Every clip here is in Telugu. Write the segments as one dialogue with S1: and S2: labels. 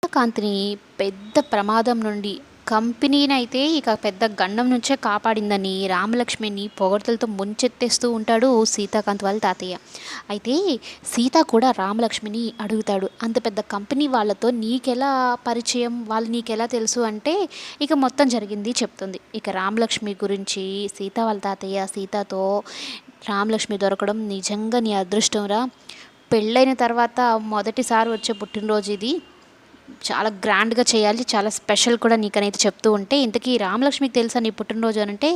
S1: సీతకాంతిని పెద్ద ప్రమాదం నుండి కంపెనీనైతే ఇక పెద్ద గండం నుంచే కాపాడిందని రామలక్ష్మిని పొగడ్తలతో ముంచెత్తేస్తూ ఉంటాడు సీతాకాంత్ వాళ్ళ తాతయ్య. అయితే సీత కూడా రామలక్ష్మిని అడుగుతాడు, అంత పెద్ద కంపెనీ వాళ్ళతో నీకెలా పరిచయం, వాళ్ళు నీకెలా తెలుసు అంటే ఇక మొత్తం జరిగింది చెప్తుంది. ఇక రామలక్ష్మి గురించి సీత వాళ్ళ తాతయ్య సీతతో, రామలక్ష్మి దొరకడం నిజంగా నీ అదృష్టంరా, పెళ్ళైన తర్వాత మొదటిసారి వచ్చే పుట్టినరోజు ఇది, చాలా గ్రాండ్గా చేయాలి, చాలా స్పెషల్ కూడా నీకనైతే చెప్తూ ఉంటే, ఇంతకీ రామలక్ష్మికి తెలుసా నీ పుట్టినరోజు అని అంటే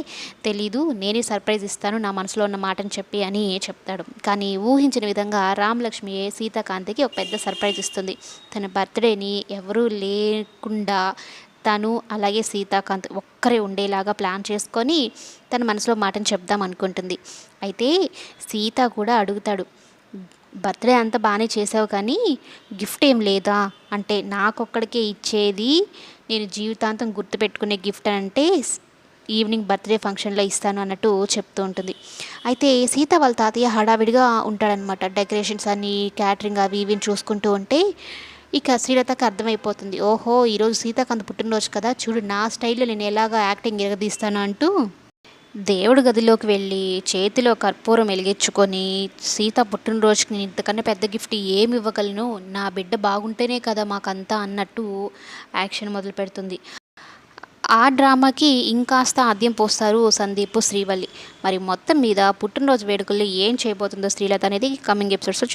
S1: తెలీదు, నేనే సర్ప్రైజ్ ఇస్తాను నా మనసులో ఉన్న మాటని చెప్పి అని చెప్తాడు. కానీ ఊహించిన విధంగా రామలక్ష్మి సీతాకాంతికి ఒక పెద్ద సర్ప్రైజ్ ఇస్తుంది. తన బర్త్డేని ఎవరూ లేకుండా తను అలాగే సీతాకాంత్ ఒక్కరే ఉండేలాగా ప్లాన్ చేసుకొని తన మనసులో మాటని చెప్దాం అనుకుంటుంది. అయితే సీత కూడా అడుగుతాడు, బర్త్డే అంతా బాగానే చేసావు కానీ గిఫ్ట్ ఏం లేదా అంటే, నాకొక్కడికే ఇచ్చేది, నేను జీవితాంతం గుర్తుపెట్టుకునే గిఫ్ట్ అంటే ఈవినింగ్ బర్త్డే ఫంక్షన్లో ఇస్తాను అన్నట్టు చెప్తూ ఉంటుంది. అయితే సీత వాళ్ళ తాతయ్య హడావిడిగా ఉంటాడనమాట. డెకరేషన్స్ అన్నీ, క్యాటరింగ్ అవి ఇవి చూసుకుంటూ ఉంటే ఇక శ్రీలతకు అర్థమైపోతుంది, ఓహో ఈరోజు సీతాకాంత్ పుట్టినరోజు కదా, చూడు నా స్టైల్లో నేను ఎలాగ యాక్టింగ్ ఎరగదీస్తాను అంటూ దేవుడి గదిలోకి వెళ్ళి చేతిలో కర్పూరం వెలిగించుకొని, సీత పుట్టినరోజుకి నేను ఇంతకన్నా పెద్ద గిఫ్ట్ ఏమి ఇవ్వగలను, నా బిడ్డ బాగుంటేనే కదా మాకంతా అన్నట్టు యాక్షన్ మొదలు పెడుతుంది. ఆ డ్రామాకి ఇంకాస్త ఆద్యం పోస్తారు సందీప్ శ్రీవల్లి. మరి మొత్తం మీద పుట్టినరోజు వేడుకల్లో ఏం చేయబోతుందో శ్రీలత అనేది కమింగ్ ఎపిసోడ్స్లో